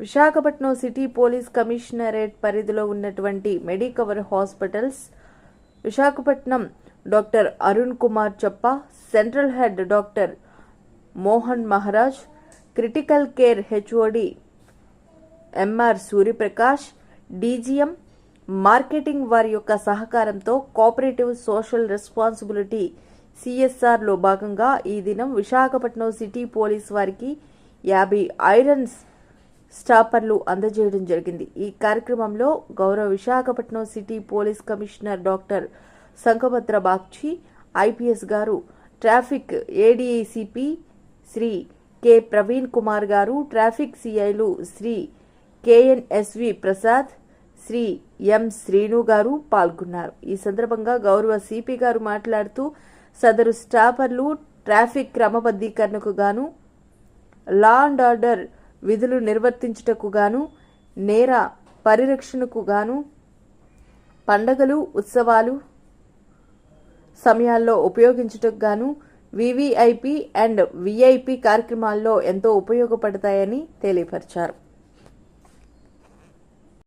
Visakhapatnam city police commissionerate పరిధిలో ఉన్నటువంటి Medicover hospitals Visakhapatnam doctor Arun Kumar Chappa, central head doctor Mohan Maharaj, critical care HOD MR Suryaprakash, DGM marketing వారి యొక్క సహకారంతో కోఆపరేటివ్ సోషల్ రెస్పాన్సిబిలిటీ సిఎస్ఆర్లో భాగంగా ఈ దినం విశాఖపట్నం సిటీ పోలీస్ వారికి 50 ఐరన్స్ స్టాపర్లు అందజేయడం జరిగింది. ఈ కార్యక్రమంలో గౌరవ Visakhapatnam city police commissioner doctor Sanghabhadra Bagchi IPS గారు, traffic ADCP Shri K Praveen Kumar గారు, ట్రాఫిక్ సిఐలు శ్రీ కేఎన్ఎస్వి ప్రసాద్, శ్రీ ఎం శ్రీను గారు పాల్గొన్నారు. ఈ సందర్భంగా గౌరవ సిపి గారు మాట్లాడుతూ సదరు స్టాపర్లు ట్రాఫిక్ క్రమబద్ధీకరణకు గాను, లా అండ్ ఆర్డర్ విధులు నిర్వర్తించుటకు గాను, నేర పరిరక్షణకు గాను, పండగలు ఉత్సవాలు సమయాల్లో ఉపయోగించుటకు గాను వివిఐపి అండ్ విఐపి కార్యక్రమాల్లో ఎంతో ఉపయోగపడతాయని తెలియపరిచారు.